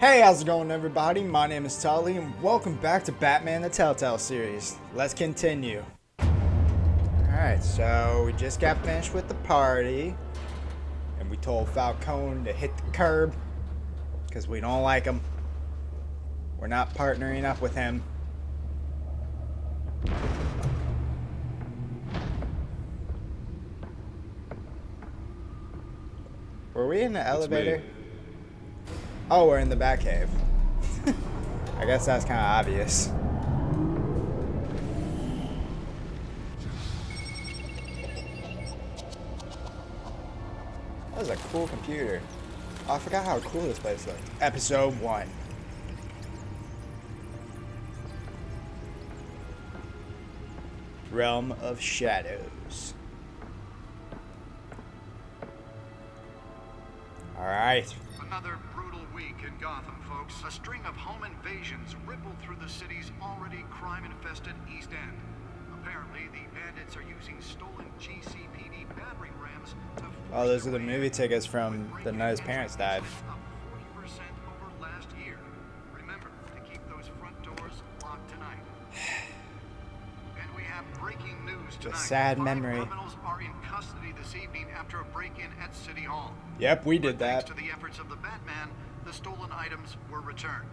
Hey, how's it going, everybody? My name is Tully, and welcome back to Batman the Telltale series. Let's continue. Alright, so we just got finished with the party, and we told Falcone to hit the curb, because we don't like him. We're not partnering up with him. Were we in the elevator? Oh, we're in the Batcave. I guess that's kind of obvious. That was a cool computer. Oh, I forgot how cool this place looked. Episode 1. Realm of Shadows. Alright. Another brutal week in Gotham, folks. A string of home invasions rippled through the city's already crime-infested East End. Apparently, the bandits are using stolen GCPD battering rams to Oh, those are the movie tickets from the night his parents died. 40% over last year. Remember to keep those front doors locked tonight. And we have breaking news tonight. A sad 5 memory. criminals are in custody this evening after a break-in at City Hall. Yep, we did Thanks that. to the efforts of the Batman, the stolen items were returned.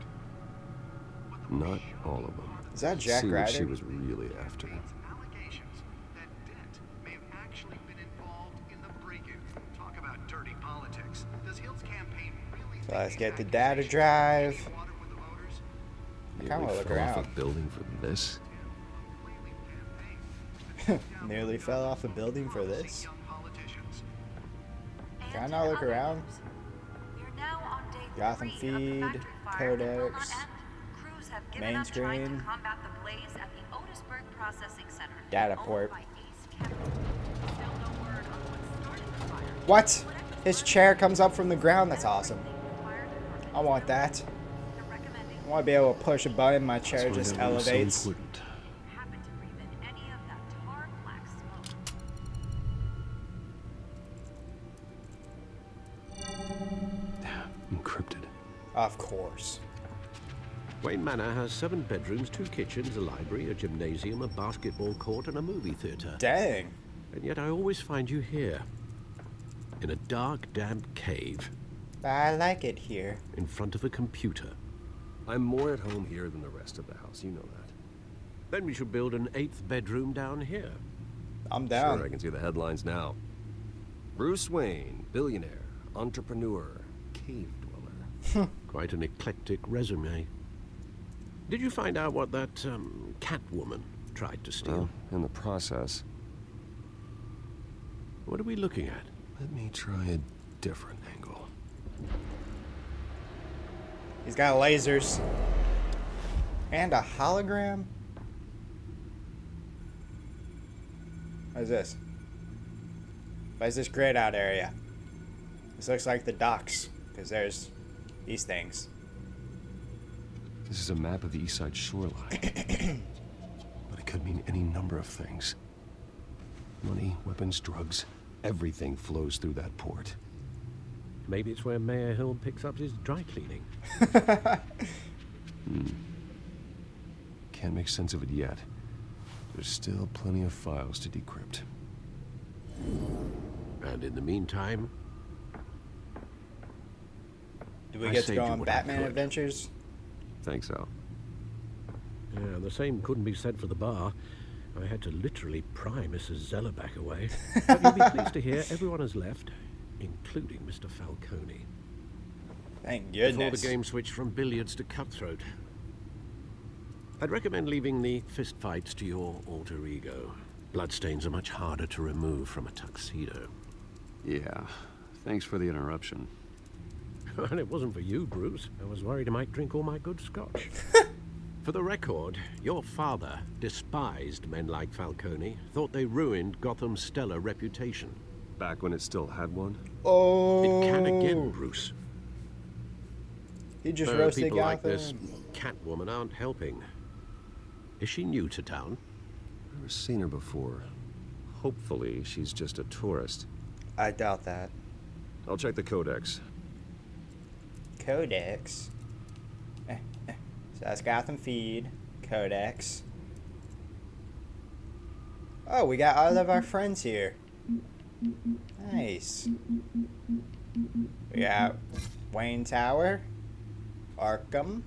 Not all of them. Is that Jack See what she Ryder? was really after. Allegations that Dent may have actually been involved in the break-in. Talk about dirty politics. Does Hill's campaign really So let's think get the these data accusations drive. are water with the voters? I kinda wanna Nearly look fell off around. a building for this. Nearly fell off a building for this. Young politicians. Can I not look around? Gotham feed, codex, main screen, data port. What? His chair comes up from the ground? That's awesome. I want that. I want to be able to push a button, my chair That's why just that was so elevates. important. Encrypted. Of course. Wayne Manor has 7 bedrooms, 2 kitchens, a library, a gymnasium, a basketball court, and a movie theater. Dang. And yet I always find you here, in a dark, damp cave, I like it here. in front of a computer. I'm more at home here than the rest of the house. You know that. Then we should build an 8th bedroom down here. I'm down. Sure, I can see the headlines now. Bruce Wayne, billionaire, entrepreneur, cave dweller. Quite an eclectic resume. Did you find out what that cat woman tried to steal? Well, in the process, What are we looking at? let me try a different angle. He's got lasers. And a hologram? What is this? What is this grayed out area? This looks like the docks, because there's these things. This is a map of the East Side shoreline. But it could mean any number of things. Money, weapons, drugs, everything flows through that port. Maybe it's where Mayor Hill picks up his dry cleaning. Can't make sense of it yet. There's still plenty of files to decrypt. And in the meantime, Do we I get to saved go you on what I Batman could. adventures? Think so. yeah, the same couldn't be said for the bar. I had to literally pry Mrs. Zellerback away. But you'll be pleased to hear everyone has left, including Mr. Falcone. Thank Before the goodness. game switched from billiards to cutthroat. I'd recommend leaving the fistfights to your alter ego. Bloodstains are much harder to remove from a tuxedo. Yeah. Thanks for the interruption. And it wasn't for you, Bruce. I was worried I might drink all my good scotch. For the record, your father despised men like Falcone, thought they ruined Gotham's stellar reputation. Back when it still had one? Oh. It can again, Bruce. He just Though roasted people like Gotham. this Catwoman aren't helping. Is she new to town? Never seen her before. Hopefully, she's just a tourist. I doubt that. I'll check the codex. Codex. So that's Gotham Feed, Codex. Oh, we got all of our friends here. Nice. We got Wayne Tower, Arkham,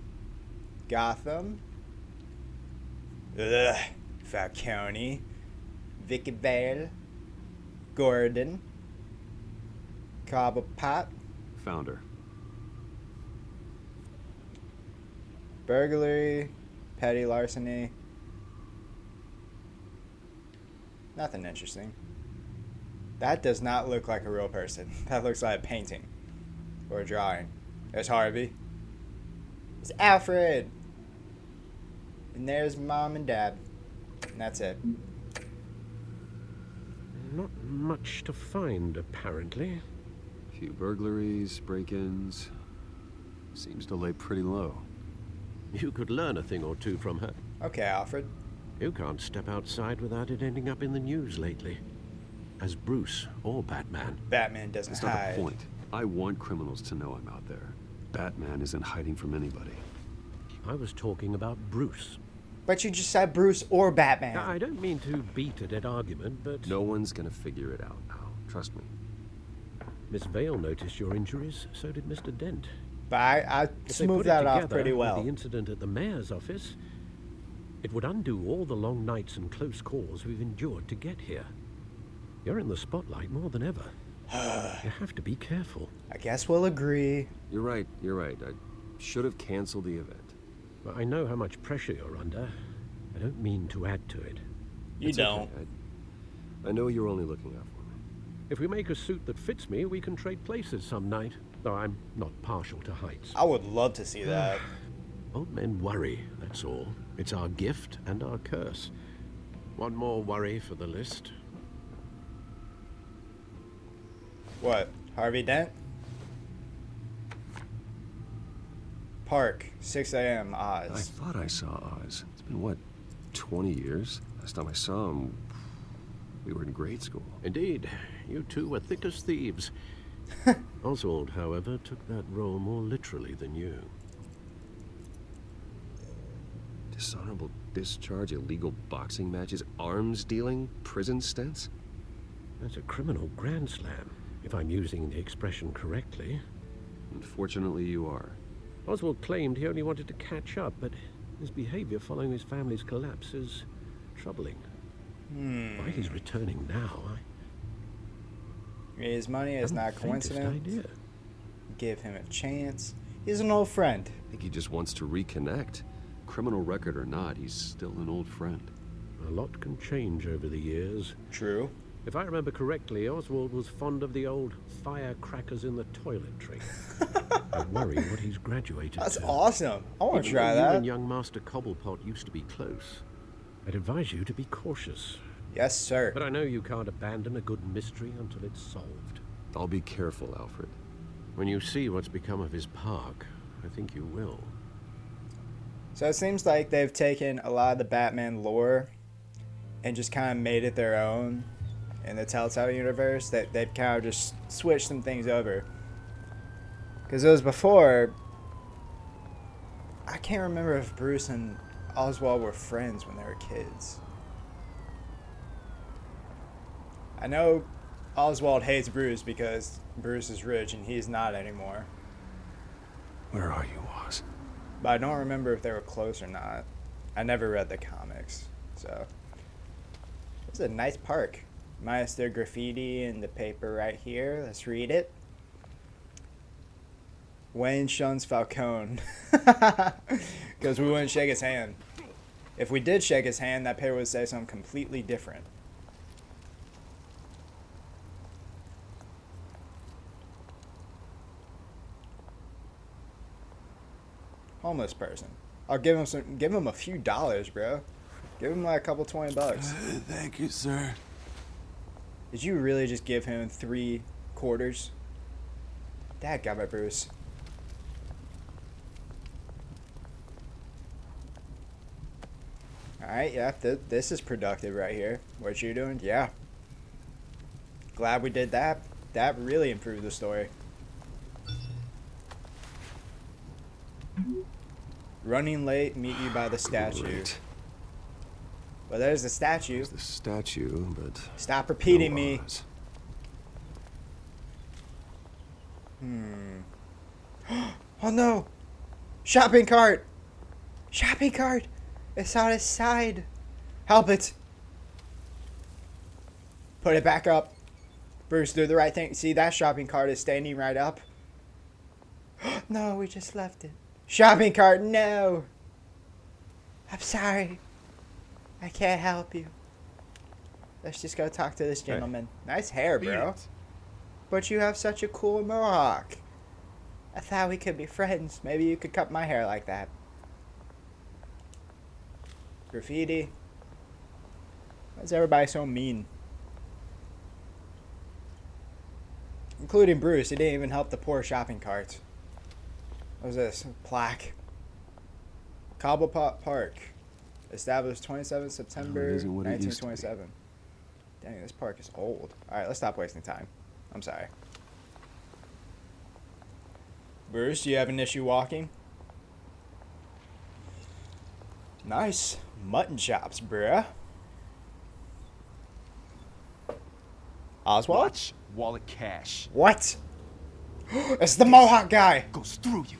Gotham, Falcone, Vicky Vale, Gordon, Cobblepot, Founder. burglary, petty larceny. Nothing interesting. That does not look like a real person. That looks like a painting or a drawing. There's Harvey. It's Alfred. And there's Mom and Dad. And that's it. Not much to find, apparently. A few burglaries, break-ins. Seems to lay pretty low. You could learn a thing or two from her. Okay, Alfred. You can't step outside without it ending up in the news lately. As Bruce or Batman. Batman doesn't That's not hide. the point. I want criminals to know I'm out there. Batman isn't hiding from anybody. I was talking about Bruce. But you just said Bruce or Batman. I don't mean to beat a dead argument, but... No one's gonna figure it out now. Trust me. Miss Vale noticed your injuries, so did Mr. Dent. But I If they smoothed put it that off together pretty with well. the incident at the mayor's office, it would undo all the long nights and close calls we've endured to get here. You're in the spotlight more than ever. You have to be careful. I guess we'll agree. You're right. I should have canceled the event. But I know how much pressure you're under. I don't mean to add to it. You It's don't. okay. I know you're only looking out for me. If we make a suit that fits me, we can trade places some night. Though I'm not partial to heights. I would love to see that. Old men worry, that's all. It's our gift and our curse. One more worry for the list. What? Harvey Dent? Park, 6 a.m. I Oz. thought I saw Oz. It's been, what, 20 years? Last time I saw him, we were in grade school. Indeed, you two were thick as thieves. Oswald, however, took that role more literally than you. Dishonorable discharge, illegal boxing matches, arms dealing, prison stints? That's a criminal grand slam, if I'm using the expression correctly. Unfortunately, you are. Oswald claimed he only wanted to catch up, but his behavior following his family's collapse is troubling. Why he's returning now, His money is not coincidence. idea. Give him a chance. He's an old friend. I think he just wants to reconnect. Criminal record or not, he's still an old friend. A lot can change over the years. True. If I remember correctly, Oswald was fond of the old firecrackers in the toilet trick. I worry what he's graduated That's to. awesome. I want to Even try though you that. and young Master Cobblepot used to be close, I'd advise you to be cautious. Yes, sir. But I know you can't abandon a good mystery until it's solved. I'll be careful, Alfred. When you see what's become of his park, I think you will. So it seems like they've taken a lot of the Batman lore and just kind of made it their own in the Telltale universe. That they've kind of just switched some things over. Because it was before, I can't remember if Bruce and Oswald were friends when they were kids. I know Oswald hates Bruce because Bruce is rich and he's not anymore. Where are you, Oz? But I don't remember if they were close or not. I never read the comics, so. It's a nice park. Minus their graffiti and the paper right here. Let's read it. Wayne shuns Falcone. Because we wouldn't shake his hand. If we did shake his hand, that paper would say something completely different. Homeless person. I'll give him a few dollars, bro. Give him like a couple $20. Thank you, sir. Did you really just give him 3 quarters? Dadgummit, Bruce. Alright, yeah, this is productive right here. What you doing? Yeah. Glad we did that. That really improved the story. Running late, meet you by the statue. Great. Well, there's the statue. There's the statue, but Stop repeating no me. Oz. Oh no! Shopping cart! Shopping cart! It's on its side. Help it! Put it back up. Bruce, do the right thing. See, that shopping cart is standing right up. No, we just left it. Shopping cart, no! I'm sorry. I can't help you. Let's just go talk to this gentleman. Nice hair, bro. But you have such a cool mohawk. I thought we could be friends. Maybe you could cut my hair like that. Graffiti. Why is everybody so mean? Including Bruce. He didn't even help the poor shopping carts. What was this? Plaque. Cobblepot Park. Established 27 September It isn't what it used to be. 1927. Dang, this park is old. Alright, let's stop wasting time. I'm sorry. Bruce, do you have an issue walking? Nice. Mutton chops, bruh. Oswald? Watch, wallet cash. What? It's the Mohawk guy. Goes through you.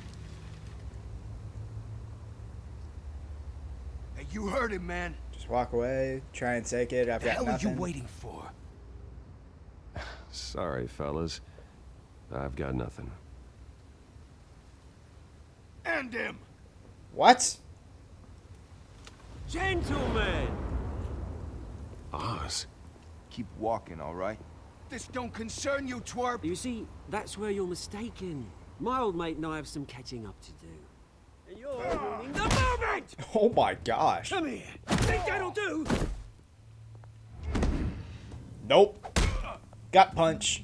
Hey, you heard him, man. Just walk away. Try and take it. I've The got hell are nothing. you waiting for? Sorry, fellas. I've got nothing. End him. What? Gentlemen! Oz. Keep walking, all right? This don't concern you, twerp. You see, that's where you're mistaken. My old mate and I have some catching up to do. And you're ruining the moment! Oh my gosh. Come here! Think that'll do? Nope. Gut punch.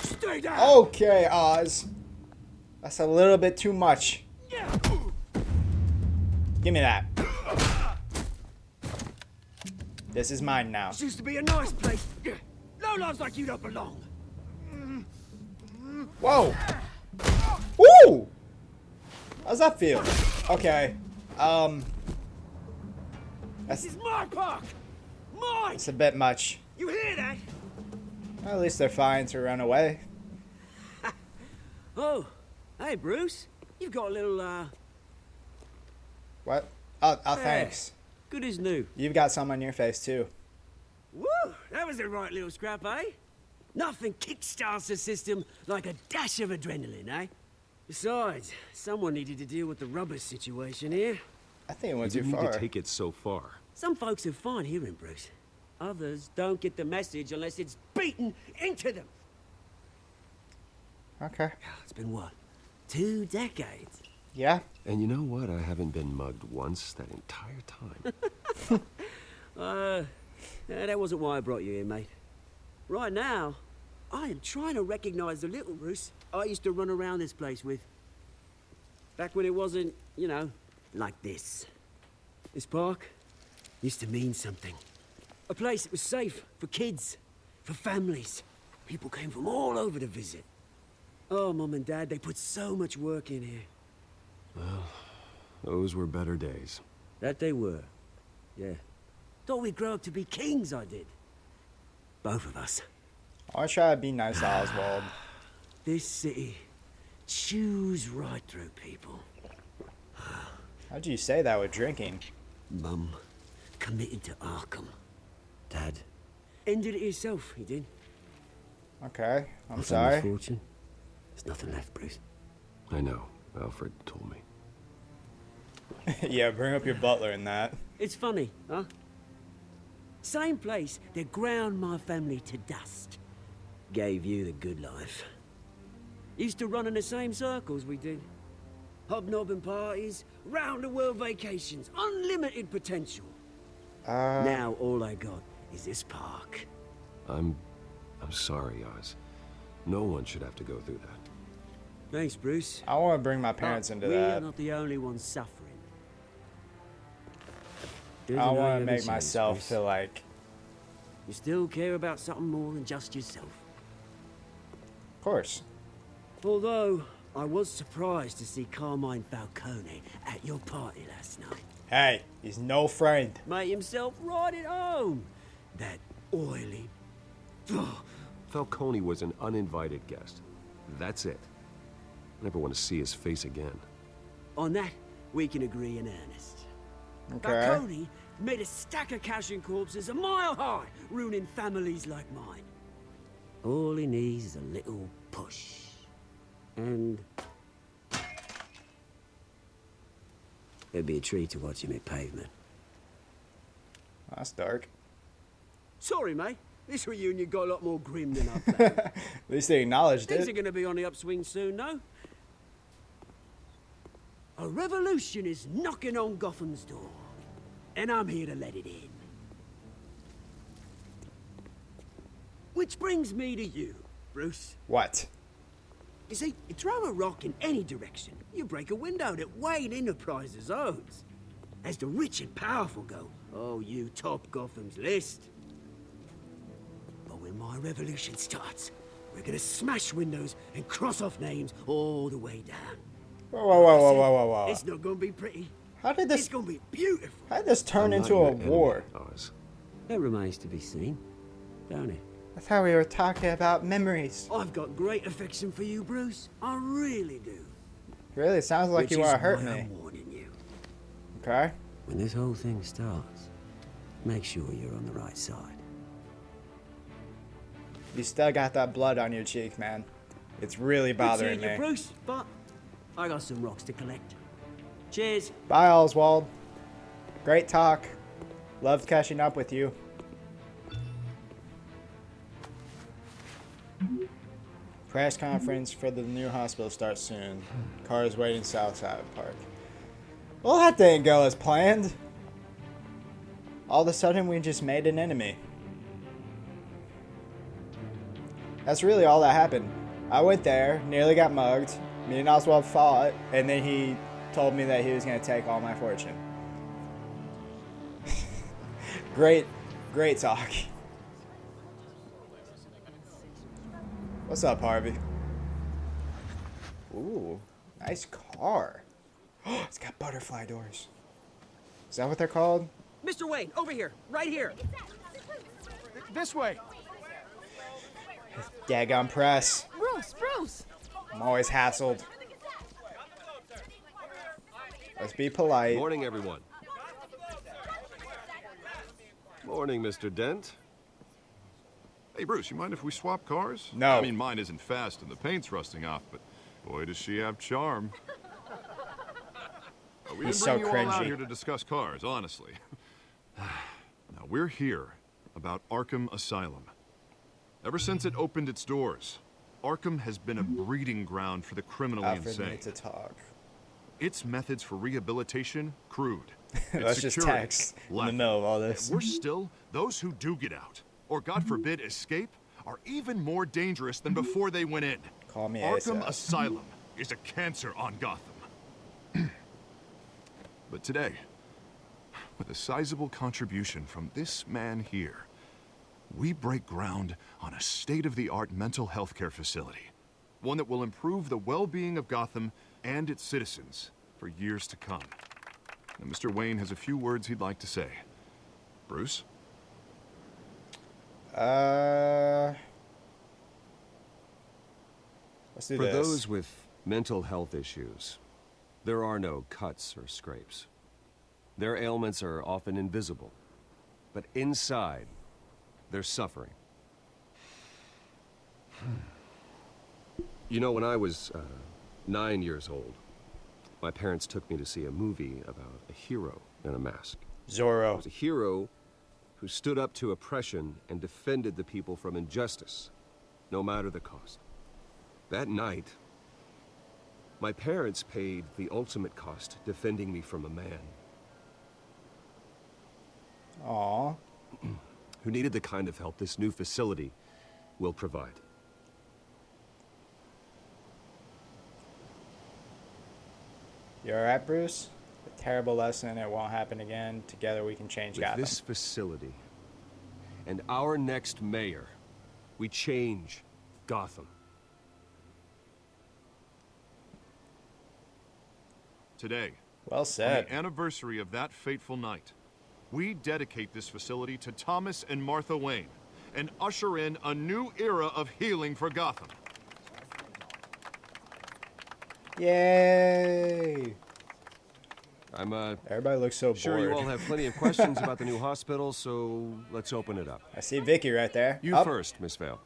Stay down! Okay, Oz. That's a little bit too much. Give me that. This is mine now. This used to be a nice place. No lives like you don't belong. Whoa. Woo! How's that feel? Okay. This is my park! Mine! It's a bit much. You hear that? Well, at least they're fine to run away. Oh, hey Bruce. You've got a little, What? Oh, hair. thanks. Good as new. You've got some on your face, too. Woo! That was the right little scrap, eh? Nothing kickstarts the system like a dash of adrenaline, eh? Besides, someone needed to deal with the rubber situation here. I think it You went too didn't need far. to take it so far. Some folks have fine hearing, Bruce. Others don't get the message unless it's beaten into them. Okay. It's been what? 2 decades? Yeah. And you know what? I haven't been mugged once that entire time. That wasn't why I brought you here, mate. Right now, I am trying to recognize the little Bruce I used to run around this place with. Back when it wasn't, you know, like this. This park used to mean something. A place that was safe for kids, for families. People came from all over to visit. Oh, Mum and Dad, they put so much work in here. Those were better days. That they were. Yeah. Thought we'd grow up to be kings, I did. Both of us. I try to be nice to Oswald. This city chews right through people. How'd you say that with drinking? Mum committed to Arkham. Dad ended it himself, he did. Okay. I'm My sorry. family's fortune. There's nothing left, Bruce. I know. Alfred told me. Yeah, bring up your butler in that. It's funny, huh? Same place that ground my family to dust. Gave you the good life. Used to run in the same circles we did. Hobnobbing parties, round-the-world vacations, unlimited potential. Now all I got is this park. I'm sorry, Oz. No one should have to go through that. Thanks, Bruce. I want to bring my parents But into we are that. not the only ones suffering. There's I no want other to make chance, myself Bruce. feel like... You still care about something more than just yourself. Of course. Although, I was surprised to see Carmine Falcone at your party last night. Hey, he's no friend. Made himself right at home. That oily... Ugh. Falcone was an uninvited guest. That's it. I never want to see his face again. On that, we can agree in earnest. Okay. Falcone made a stack of cash and corpses a mile high, ruining families like mine. All he needs is a little push. And... it'd be a treat to watch him hit pavement. That's dark. Sorry, mate. This reunion got a lot more grim than I planned. At least they acknowledged Things are it. going to be on the upswing soon, no? A revolution is knocking on Gotham's door, and I'm here to let it in. Which brings me to you, Bruce. What? You see, you throw a rock in any direction, you break a window that Wayne Enterprises owns. As the rich and powerful go, oh, you top Gotham's list. But when my revolution starts, we're gonna smash windows and cross off names all the way down. Whoa, whoa, whoa, whoa, whoa, whoa, whoa. It's not gonna be pretty. How did It's this... gonna be beautiful. How did this turn I'm into not a your enemy, war? Oz. That remains to be seen, don't it? I thought we were talking about memories. I've got great affection for you, Bruce. I really do. Really? It sounds like Which you want to is hurt why me. I'm warning you. Okay. When this whole thing starts, make sure you're on the right side. You still got that blood on your cheek, man. It's really bothering Good seeing me. you, Bruce, but I got some rocks to collect. Cheers. Bye, Oswald. Great talk. Loved catching up with you. Press conference for the new hospital starts soon. Cars waiting southside park. Well, that didn't go as planned. All of a sudden, we just made an enemy. That's really all that happened. I went there, nearly got mugged. Me and Oswald fought, and then he told me that he was going to take all my fortune. Great talk. What's up, Harvey? Ooh, nice car. It's got butterfly doors. Is that what they're called? Mr. Wayne, over here, right here. This way. Daggone press. Bruce! I'm always hassled. Let's be polite. Morning, everyone. Morning, Mr. Dent. Hey, Bruce, you mind if we swap cars? No. I mean, mine isn't fast and the paint's rusting off, but boy, does she have charm. We He's didn't bring so you all out cringy. here to discuss cars, honestly. Now, we're here about Arkham Asylum. Ever since it opened its doors, Arkham has been a breeding ground for the criminally Alfred insane. needs to talk. Its methods for rehabilitation, crude. Let's Its just security, text in the lacking. middle of all this. And worse still, those who do get out, or God forbid escape, are even more dangerous than before they went in. Call me Arkham ASAP. Asylum is a cancer on Gotham. But today, with a sizable contribution from this man here, we break ground on a state-of-the-art mental health care facility. One that will improve the well-being of Gotham and its citizens for years to come. Now, Mr. Wayne has a few words he'd like to say. Bruce? Let's do For this. those with mental health issues, there are no cuts or scrapes. Their ailments are often invisible, but inside, they're suffering. You know, when I was 9 years old, my parents took me to see a movie about a hero in a mask. It Zorro. was a hero who stood up to oppression and defended the people from injustice, no matter the cost. That night, my parents paid the ultimate cost defending me from a man Aw. who needed the kind of help this new facility will provide. You alright, Bruce? A terrible lesson. It won't happen again. Together we can change With Gotham. this facility and our next mayor, we change Gotham. today. Well On said. the anniversary of that fateful night, we dedicate this facility to Thomas and Martha Wayne and usher in a new era of healing for Gotham. Yay! I'm Everybody looks so sure bored. you all have plenty of questions about the new hospital, so let's open it up. I see Vicky right there. You Up. first, Miss Vale.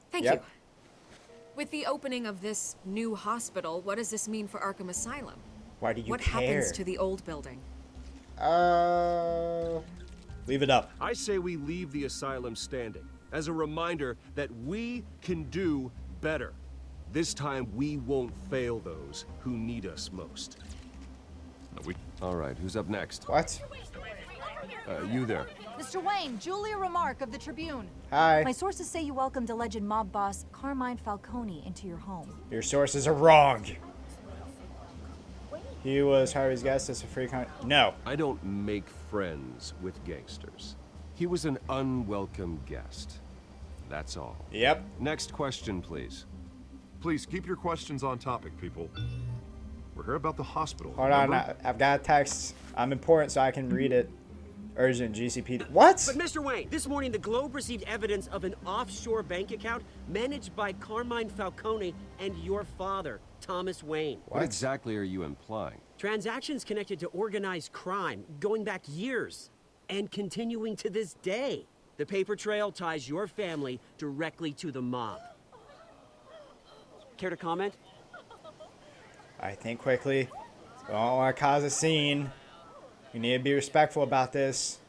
Thank Yep. you. With the opening of this new hospital, what does this mean for Arkham Asylum? Why do you What care? happens to the old building? Leave it up. I say we leave the asylum standing as a reminder that we can do better. This time we won't fail those who need us most. All right, who's up next? What? You there. Mr. Wayne, Julia Remark of the Tribune. Hi. My sources say you welcomed alleged mob boss Carmine Falcone into your home. Your sources are wrong. He was Harvey's guest as a free con. No. I don't make friends with gangsters. He was an unwelcome guest. That's all. Yep. Next question, please. Please keep your questions on topic, people. We're here about the hospital. Hold on. remember? I've got a text. I'm important, so I can read it. Urgent GCPD. What? But Mr. Wayne, this morning the Globe received evidence of an offshore bank account managed by Carmine Falcone and your father, Thomas Wayne. What exactly are you implying? Transactions connected to organized crime going back years and continuing to this day. The paper trail ties your family directly to the mob. Care to comment? I think quickly. We don't want to cause a scene. We need to be respectful about this.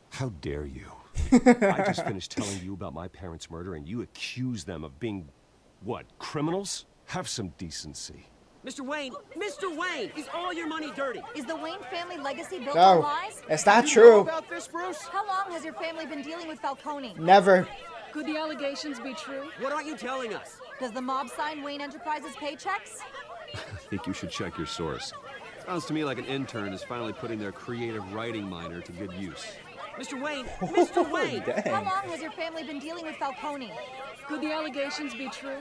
How dare you? I just finished telling you about my parents' murder and you accuse them of being, what, criminals? Have some decency. Mr. Wayne, is all your money dirty? Is the Wayne family legacy built No, on lies? it's not You know true. about this, Bruce? How long has your family been dealing with Falcone? Never. Could the allegations be true? What aren't you telling us? Does the mob sign Wayne Enterprises paychecks? I think you should check your source. Sounds to me like an intern is finally putting their creative writing minor to good use. Mr. Wayne, How Dang. long has your family been dealing with Falcone? Could the allegations be true?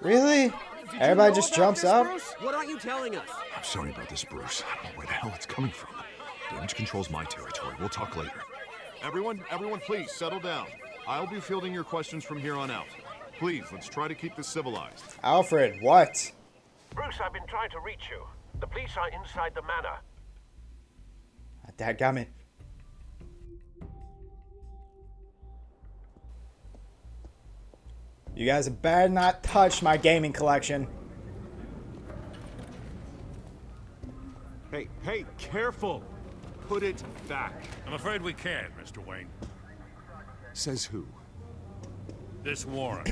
Really? Everybody just jumps up? what aren't you telling us? I'm sorry about this, Bruce. I don't know where the hell it's coming from. Damage control's my territory. We'll talk later. Everyone, please settle down. I'll be fielding your questions from here on out. Please, let's try to keep this civilized. Alfred, what? Bruce, I've been trying to reach you. The police are inside the manor. Dadgummit. You guys better not touch my gaming collection. Hey, careful! Put it back. I'm afraid we can't, Mr. Wayne. Says who? This warrant.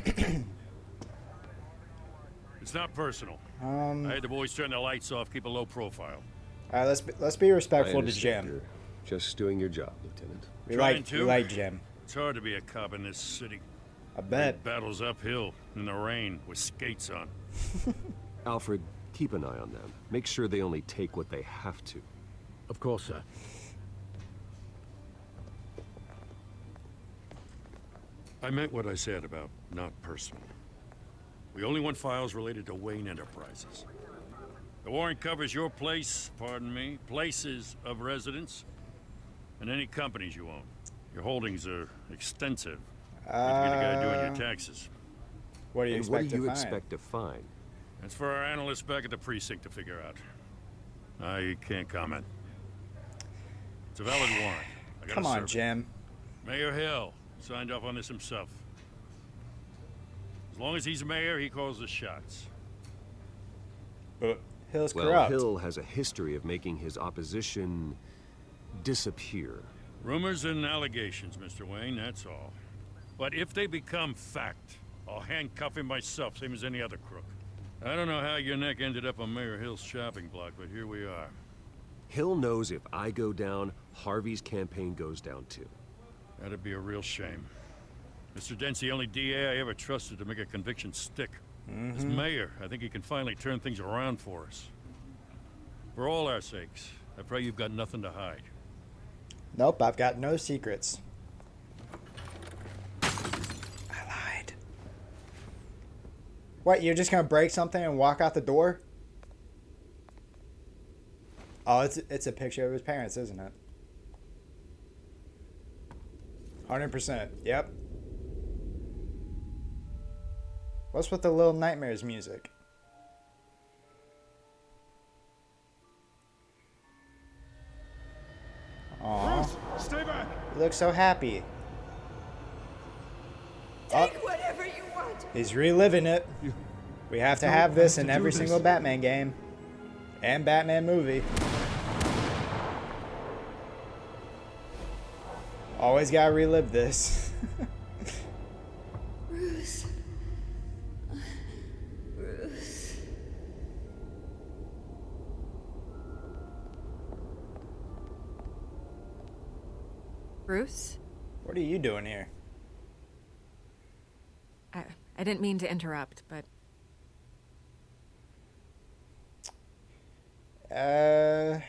It's not personal. I had the boys turn the lights off, keep a low profile. All right, let's be respectful I to understand. Jim. You're just doing your job, Lieutenant. We Trying like to. Jim. It's hard to be a cop in this city. I bet. Battles uphill in the rain with skates on. Alfred, keep an eye on them. Make sure they only take what they have to. Of course, sir. I meant what I said about not personal. We only want files related to Wayne Enterprises. The warrant covers your place, pardon me, places of residence, and any companies you own. Your holdings are extensive. Need to be the guy doing your taxes. What do you And expect what do you to find? expect to find? That's for our analysts back at the precinct to figure out. I can't comment. It's a valid warrant. I gotta Come on, serve it. Jim. Mayor Hill signed off on this himself. As long as he's mayor, he calls the shots. But Hill's Well, corrupt. Hill has a history of making his opposition disappear. Rumors and allegations, Mr. Wayne, that's all. But if they become fact, I'll handcuff him myself, same as any other crook. I don't know how your neck ended up on Mayor Hill's shopping block, but here we are. Hill knows if I go down, Harvey's campaign goes down too. That'd be a real shame. Mr. Dent's the only DA I ever trusted to make a conviction stick. As mayor, I think he can finally turn things around for us. For all our sakes, I pray you've got nothing to hide. Nope, I've got no secrets. I lied. What, you're just gonna break something and walk out the door? Oh, it's a picture of his parents, isn't it? 100%. Yep. What's with the Little Nightmares music? Aww. Stay back. You look so happy. Take whatever you want. He's reliving it. We have to have this in every single Batman game. And Batman movie. Always gotta relive this. Bruce. Bruce. Bruce? What are you doing here? I didn't mean to interrupt, but... Well,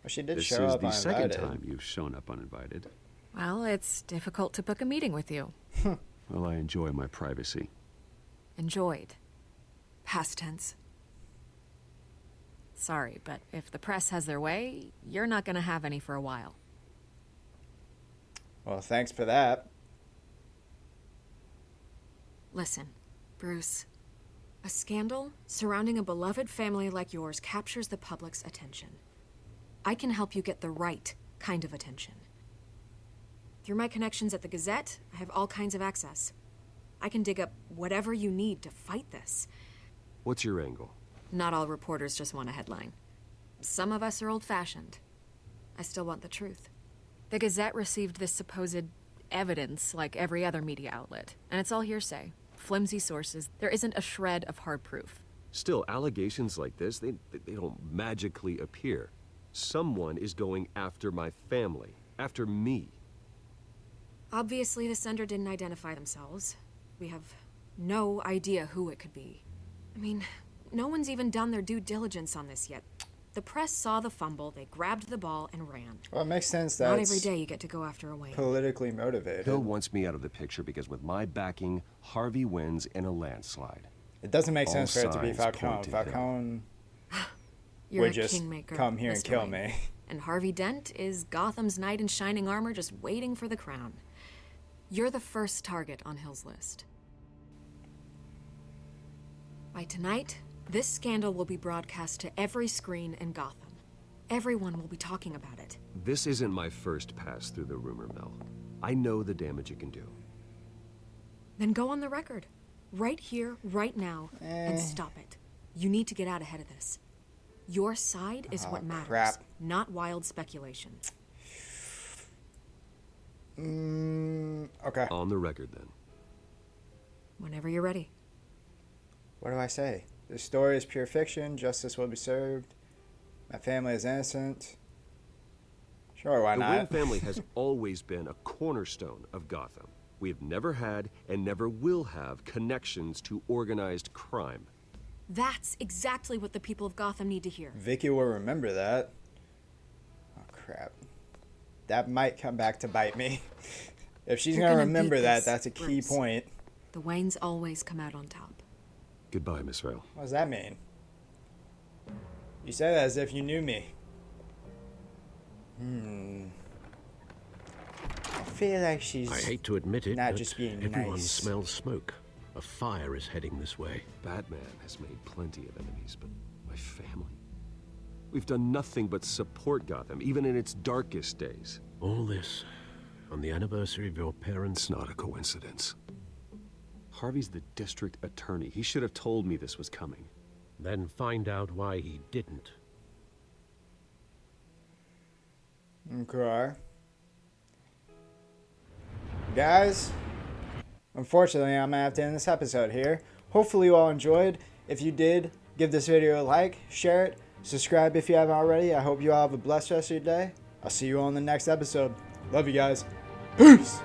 she did This show is up the second uninvited. time you've shown up uninvited. Well, it's difficult to book a meeting with you. Well, I enjoy my privacy. Enjoyed. Past tense. Sorry, but if the press has their way, you're not gonna have any for a while. Well, thanks for that. Listen, Bruce. A scandal surrounding a beloved family like yours captures the public's attention. I can help you get the right kind of attention. Through my connections at the Gazette, I have all kinds of access. I can dig up whatever you need to fight this. What's your angle? Not all reporters just want a headline. Some of us are old-fashioned. I still want the truth. The Gazette received this supposed evidence like every other media outlet, and it's all hearsay. Flimsy sources. There isn't a shred of hard proof. Still, allegations like this, they don't magically appear. Someone is going after my family, after me. Obviously, the sender didn't identify themselves. We have no idea who it could be. I mean, no one's even done their due diligence on this yet. The press saw the fumble, they grabbed the ball and ran. Well, it makes sense that Not every day you get to go after a Wayne. Politically motivated. Bill wants me out of the picture because with my backing, Harvey wins in a landslide. It doesn't make All sense for it to be signs Falcone. point to him. Falcone You're would a just kingmaker, come here and Mr. kill Wayne. me. And Harvey Dent is Gotham's knight in shining armor just waiting for the crown. You're the first target on Hill's list. By tonight, this scandal will be broadcast to every screen in Gotham. Everyone will be talking about it. This isn't my first pass through the rumor mill. I know the damage it can do. Then go on the record. Right here, right now, and stop it. You need to get out ahead of this. Your side is what matters, crap. not wild speculation. Okay. On the record, then. Whenever you're ready. What do I say? This story is pure fiction. Justice will be served. My family is innocent. Sure, why The not? Wayne family has always been a cornerstone of Gotham. We have never had and never will have connections to organized crime. That's exactly what the people of Gotham need to hear. Vicky will remember that. Oh, crap. That might come back to bite me. If she's You're gonna gonna remember beat that, this, that's a key Bruce. point. The Waynes always come out on top. Goodbye, Miss Vale. What does that mean? You say that as if you knew me. I feel like she's I hate to admit it, not but just being everyone nice. smells smoke. A fire is heading this way. Batman has made plenty of enemies, but my family? We've done nothing but support Gotham, even in its darkest days. All this on the anniversary of your parents' It's not a coincidence. Harvey's the district attorney. He should have told me this was coming. Then find out why he didn't. Okay. Guys, unfortunately, I'm gonna have to end this episode here. Hopefully you all enjoyed. If you did, give this video a like, share it, subscribe if you haven't already. I hope you all have a blessed rest of your day. I'll see you all in the next episode. Love you guys. Peace!